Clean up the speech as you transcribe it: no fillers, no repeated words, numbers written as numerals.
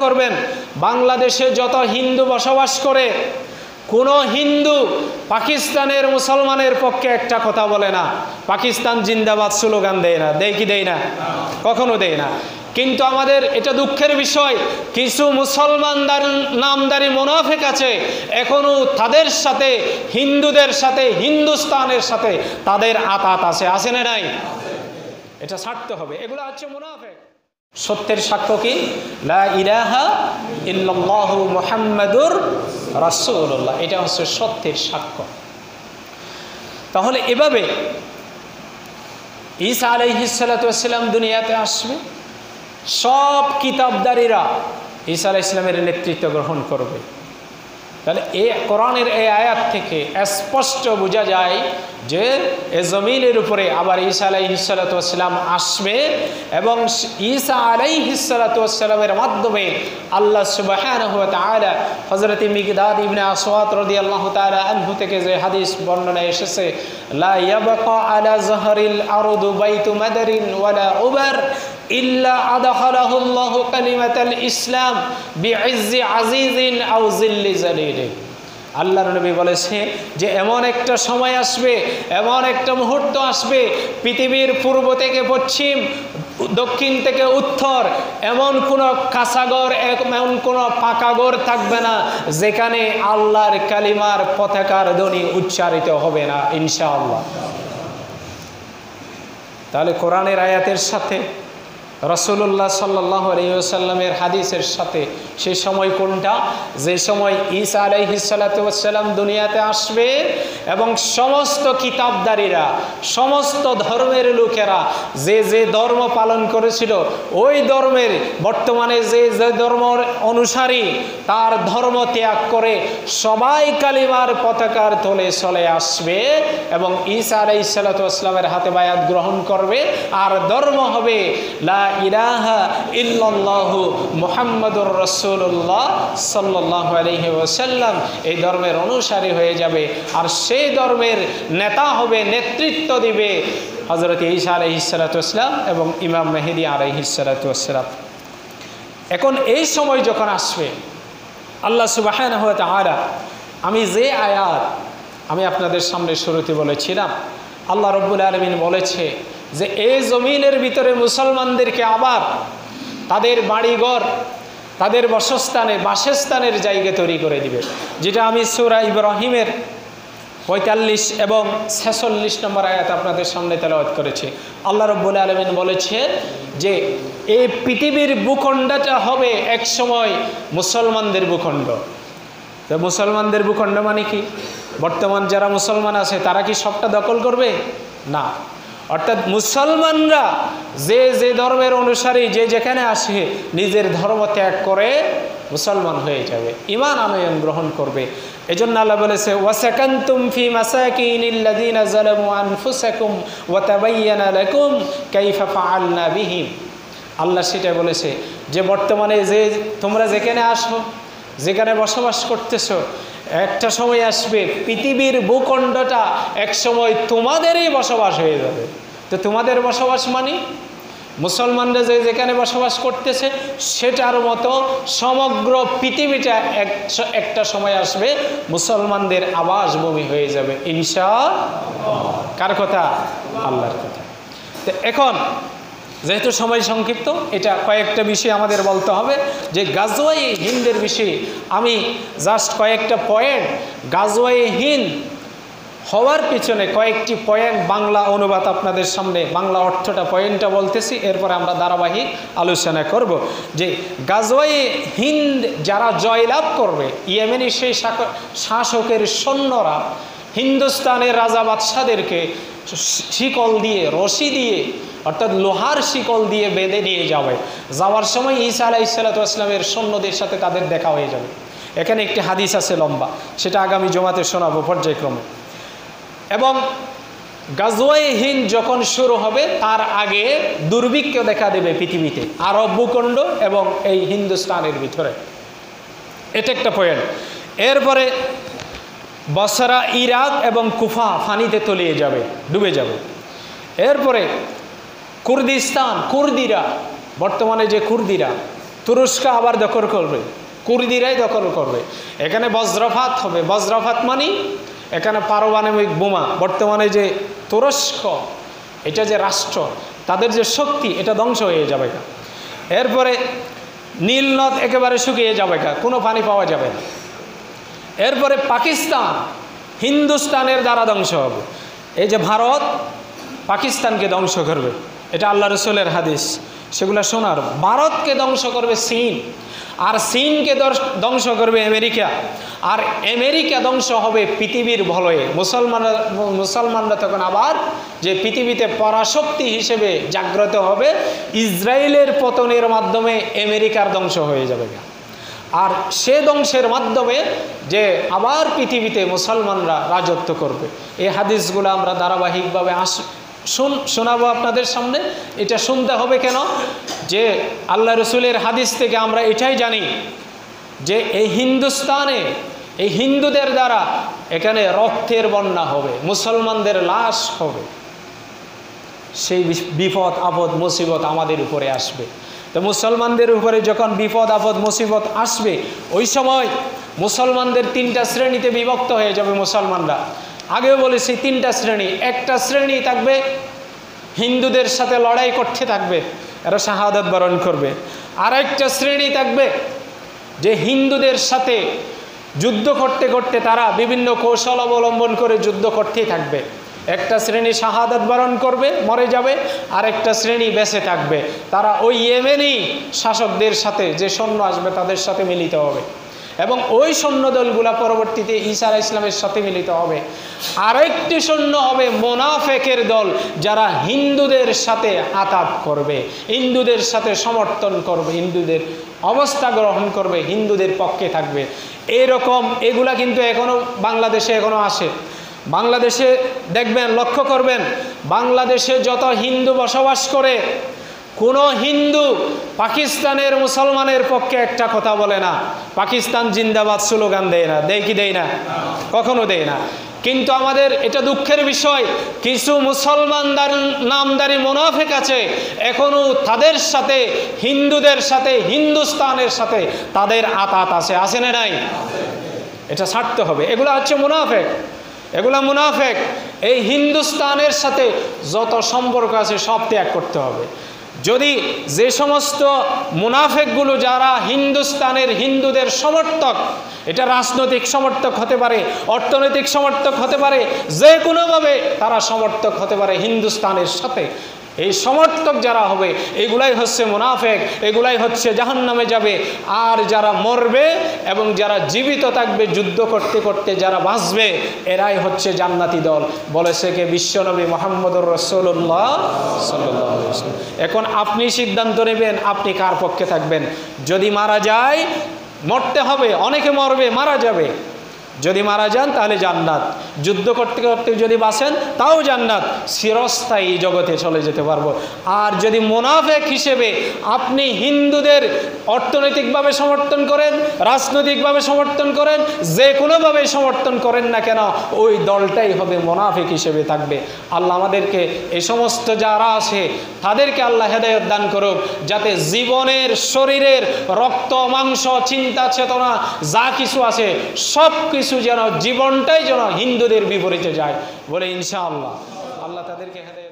করবেন, বাংলাদেশে যত হিন্দু বসবাস করে কোনো হিন্দু পাকিস্তানের মুসলমানের পক্ষে একটা কথা বলে না, পাকিস্তান জিন্দাবাদ স্লোগান দেয় না, দেয় কি দেয় না? কখনো দেয় না। কিন্তু আমাদের এটা দুঃখের বিষয়, কিছু মুসলমানদের নামদারি মুনাফিক আছে, এখনো তাদের সাথে, হিন্দুদের সাথে, হিন্দুস্তানের সাথে তাদের আতাত আছে, আছে না নাই? এটা ছাড়তে হবে, এগুলো হচ্ছে মুনাফিক। সত্যের সাক্ষ্য কি? লা ইলাহা ইল্লাল্লাহু মুহাম্মাদুর রাসূলুল্লাহ, এটা হচ্ছে সত্যের সাক্ষ্য। তাহলে এভাবে ঈসা আলাইহিস সালাতু ওয়াস সালাম দুনিয়াতে আসবে, সব কিতাবদারীরা ঈসা আলাইহিস সালামের নেতৃত্ব গ্রহণ করবে। তাহলে এই কোরআনের এই আয়াত থেকে স্পষ্ট বোঝা যায় যে এ জমিনের উপরে আবার ঈসা আলাইহিস সালাতু ওয়াস সালাম আসবে এবং ঈসা আলাইহিস সালাতু ওয়াস সালামের মাধ্যমে আল্লাহ সুবহানাহু ওয়া তাআলা হযরত মিকদাদ ইবনে আসওয়াদ রাদিয়াল্লাহু তাআলা আনহু থেকে যে হাদিস বর্ণনা এসেছে, লা ইয়াবকা আলা যাহরিল আরদি বাইতু মাদারিন ওয়ালা উবার ইল্লা আদখালাহুল্লাহু কালিমাতাল ইসলাম বিইজ্জি আজিজিন আও জিল্লি জালিল। আল্লাহর নবী বলেছে যে এমন একটা সময় আসবে, এমন একটা মুহূর্ত আসবে, পৃথিবীর পূর্ব থেকে পশ্চিম, দক্ষিণ থেকে উত্তর এমন কোনো কাঁচাগর, এমন কোনো পাকাগর থাকবে না যেখানে আল্লাহর কালিমার পতাকার ধ্বনি উচ্চারিত হবে না, ইনশাআল্লাহ। তাহলে কোরআনের আয়াতের সাথে রাসূলুল্লাহ সাল্লাল্লাহু আলাইহি ওয়াসাল্লামের হাদিসের সাথে সেই সময় কোনটা? যে সময় ঈসা আলাইহিস সালাতু ওয়াস সালাম দুনিয়াতে আসবে এবং সমস্ত কিতাবদারীরা, সমস্ত ধর্মের লোকেরা যে যে ধর্ম পালন করেছিল ওই ধর্মের, বর্তমানে যে যে ধর্মের অনুসারী, তার ধর্ম ত্যাগ করে সবাই কালিমার পতাকার তলে চলে আসবে এবং ঈসা আলাইহিস সালাতু ওয়াস সালামের হাতে বায়াত গ্রহণ করবে। আর ধর্ম হবে লা ইলাহা ইল্লাল্লাহু মুহাম্মাদুর রাসূলুল্লাহ সাল্লাল্লাহু আলাইহি ওয়াসাল্লাম, এই ধর্মের অনুসারী হয়ে যাবে। আর সেই ধর্মের নেতা হবে, নেতৃত্ব দিবে হযরত ঈসা আলাইহিস সালাতু ওয়াস সালাম এবং ইমাম মেহেদী আলাইহিস সালাতু ওয়াস সালাম। এখন এই সময় যখন আসবে, আল্লাহ সুবহানাহু ওয়া তাআলা, আমি যে আয়াত আমি আপনাদের সামনে শুরুতে বলেছিলাম, আল্লাহ রাব্বুল আলামিন বলেছে যে এই জমিনের ভিতরে মুসলমানদেরকে আবার তাদের বাড়িঘর, তাদের বাসস্থানের জায়গা তৈরি করে দিবে, যেটা আমি সূরা ইব্রাহিমের ৪৫ এবং ৪৬ নম্বর আয়াত আপনাদের সামনে তেলাওয়াত করেছি। আল্লাহ রাব্বুল আলামিন বলেছে যে এই পৃথিবীর ভূখণ্ডটা হবে এক সময় মুসলমানদের ভূখণ্ড। তো মুসলমানদের ভূখণ্ড মানে কি? বর্তমান যারা মুসলমান আছে তারা কি সবটা দখল করবে? না। অর্থাৎ মুসলমানরা যে যে ধর্মের অনুসারী, যে যেখানে আসে নিজের ধর্ম ত্যাগ করে মুসলমান হয়ে যাবে, ঈমান আনয়ন গ্রহণ করবে। এজন্য আল্লাহ বলেছে, ওয়াসাকানতুম ফি মাসাকিনিল্লাযিনা যালামু আনফুসাকুম ওয়া তাবায়্যানা লাকুম কাইফা ফাআলনা বিহিম। আল্লাহ সেটা বলেছে যে বর্তমানে যে তোমরা যেখানে আসো, যেখানে বসবাস করতেছো, একটা সময় আসবে পৃথিবীর ভূখণ্ডটা এক সময় তোমাদেরই বসবাস হয়ে যাবে। তো তোমাদের বসবাস মানে মুসলমানরা যে যেখানে বসবাস করতেছে সেটার মতো সমগ্র পৃথিবীটা একটা সময় আসবে মুসলমানদের আবাসভূমি হয়ে যাবে, ইনশাআল্লাহ। কার কথা? আল্লাহর কথা। তো এখন যেহেতু সময় সংক্ষিপ্ত, এটা কয়েকটা বিষয় আমাদের বলতে হবে। যে গাজওয়ায়ে হিন্দের বিষয়ে আমি জাস্ট কয়েকটা পয়েন্ট, গাজওয়ায়ে হিন্দ হওয়ার পিছনে কয়েকটি পয়েন্ট বাংলা অনুবাদ আপনাদের সামনে, বাংলা অর্থটা পয়েন্টটা বলতেছি, এরপরে আমরা ধারাবাহিক আলোচনা করব। যে গাজওয়ায়ে হিন্দ যারা জয়লাভ করবে, ইয়েমেনি সেই শাসকের সৈন্যরা হিন্দুস্তানের রাজা বাদশাদেরকে শিকল দিয়ে, রশি দিয়ে, অর্থাৎ লোহার শিকল দিয়ে বেঁধে নিয়ে যাবে। যাওয়ার সময় ঈসা আলাইহিস সালাতু ওয়াস সালামের সৈন্যদের সাথে তাদের দেখা হয়ে যাবে। এখানে একটি হাদিস আছে লম্বা, সেটা আগামী জুমাতে শোনাবো পর্যায়ক্রমে। এবং গাজওয়ায়ে হিন্দ যখন শুরু হবে তার আগে দুর্ভিক্ষ দেখা দেবে পৃথিবীতে, আরব ভূখণ্ড এবং এই হিন্দুস্তানের ভিতরে। এটা একটা পয়েন্ট। এরপরে বসরা, ইরাক এবং কুফা পানিতে তলিয়ে যাবে, ডুবে যাবে। এরপরে কুর্দিস্তান, কুর্দিরা, বর্তমানে যে কুর্দিরা, তুরস্ক আবার দখল করবে, কুর্দিরাই দখল করবে। এখানে বজ্রপাত হবে। বজ্রপাত মানে এখানে পারমাণবিক বোমা, বর্তমানে যে তুরস্ক এটা যে রাষ্ট্র, তাদের যে শক্তি, এটা ধ্বংস হয়ে যাবে। এরপরে নীল নদ একেবারে শুকিয়ে যাবে, কোনো পানি পাওয়া যাবে না। এরপরে পাকিস্তান হিন্দুস্তানের দ্বারা ধ্বংস হবে। এই যে ভারত পাকিস্তানকে ধ্বংস করবে, এটা আল্লাহ রসুলের হাদিস, সেগুলো শোনার। ভারতকে ধ্বংস করবে চীন, আর চীনকে ধ্বংস করবে আমেরিকা, আর আমেরিকা ধ্বংস হবে পৃথিবীর ভলয়ে। মুসলমানরা তখন আবার যে পৃথিবীতে পরাশক্তি হিসেবে জাগ্রত হবে, ইসরায়েলের পতনের মাধ্যমে আমেরিকার ধ্বংস হয়ে যাবে। আর সে ধ্বংসের মাধ্যমে যে আবার পৃথিবীতে মুসলমানরা রাজত্ব করবে। এই হাদিসগুলো আমরা ধারাবাহিকভাবে শোনাবো আপনাদের সামনে। এটা শুনতে হবে কেন? যে আল্লাহ রসুলের হাদিস থেকে আমরা এটাই জানি যে এই হিন্দুস্তানে এই হিন্দুদের দ্বারা এখানে রক্তের বন্যা হবে, মুসলমানদের লাশ হবে। সেই বিপদ আপদ মুসিবত আমাদের উপরে আসবে। তো মুসলমানদের উপরে যখন বিপদ আপদ মুসিবত আসবে, ওই সময় মুসলমানদের তিনটা শ্রেণীতে বিভক্ত হয়ে যাবে মুসলমানরা। আগেও বলেছি তিনটা শ্রেণী। একটা শ্রেণী থাকবে হিন্দুদের সাথে লড়াই করতে থাকবে, এরা শাহাদাত বরণ করবে। আর একটা শ্রেণী থাকবে যে হিন্দুদের সাথে যুদ্ধ করতে করতে তারা বিভিন্ন কৌশল অবলম্বন করে যুদ্ধ করতেই থাকবে। একটা শ্রেণী শাহাদাত বরণ করবে, মরে যাবে, আর একটা শ্রেণী বেঁচে থাকবে। তারা ওই ইয়েমেনি শাসকদের সাথে যে সৈন্য আসবে তাদের সাথে মিলিত হবে, এবং ওই সৈন্য দলগুলা পরবর্তীতে ঈসা আলাইহিস সালামের সাথে মিলিত হবে। আরেকটি সৈন্য হবে মুনাফিকের দল, যারা হিন্দুদের সাথে আতাত করবে, হিন্দুদের সাথে সমর্থন করবে, হিন্দুদের অবস্থা গ্রহণ করবে, হিন্দুদের পক্ষে থাকবে। এরকম এগুলা কিন্তু এখনো বাংলাদেশে এখনো আসে। বাংলাদেশে দেখবেন, লক্ষ্য করবেন, বাংলাদেশে যত হিন্দু বসবাস করে, কোনো হিন্দু পাকিস্তানের মুসলমানের পক্ষে একটা কথা বলে না। পাকিস্তান জিন্দাবাদ স্লোগান দেয় না, দেয় কি দেয় না? কখনো দেয় না। কিন্তু আমাদের এটা দুঃখের বিষয়, কিছু মুসলমানদের নামদারি মুনাফিক আছে, এখনো তাদের সাথে, হিন্দুদের সাথে, হিন্দুস্তানের সাথে তাদের আতাত আছে। আছে না নাই? এটা ছাড়তে হবে। এগুলো হচ্ছে মুনাফিক, এগুলা মুনাফিক। এই হিন্দুস্তানের সাথে যত সম্পর্ক আছে সব ত্যাগ করতে হবে। যদি যে সমস্ত মুনাফিকগুলো যারা হিন্দুস্তানের হিন্দুদের সমর্থক, এটা রাজনৈতিক সমর্থক হতে পারে, অর্থনৈতিক সমর্থক হতে পারে, যে কোনোভাবে তারা সমর্থক হতে পারে হিন্দুস্তানের সাথে, এই সমর্থক যারা হবে এগুলাই হচ্ছে মুনাফিক, এগুলাই হচ্ছে জাহান্নামে যাবে। আর যারা মরবে এবং যারা জীবিত থাকবে যুদ্ধ করতে করতে যারা বাঁচবে, এরাই হচ্ছে জান্নাতি দল। বলেছে কে? বিশ্বনবী মুহাম্মদুর রাসূলুল্লাহ সাল্লাল্লাহু আলাইহি ওয়াসাল্লাম। এখন আপনি সিদ্ধান্ত নেবেন আপনি কার পক্ষে থাকবেন। যদি মারা যায়, মরতে হবে, অনেকে মরবে, মারা যাবে, যদি মারা যান তাহলে জান্নাত, যুদ্ধ করতে করতে যদি বাঁচেন তাও জান্নাত, চিরস্থায়ী জগতে চলে যেতে পারবো। আর যদি মুনাফিক হিসেবে আপনি হিন্দুদের অর্থনৈতিকভাবে সমর্থন করেন, রাজনৈতিকভাবে সমর্থন করেন, যে কোনোভাবে সমর্থন করেন না কেন, ওই দলটাই হবে মুনাফিক হিসেবে থাকবে। আল্লাহ আমাদেরকে এই সমস্ত যারা আছে তাদেরকে আল্লাহ হেদায়েত দান করুক, যাতে জীবনের, শরীরের, রক্ত মাংস, চিন্তা চেতনা যা কিছু আছে সব কিছু যেন, জীবনটাই যেন হিন্দুদের বিপরীতে যায় বলে ইনশাআল্লাহ। আল্লাহ তাদেরকে হেদায়েত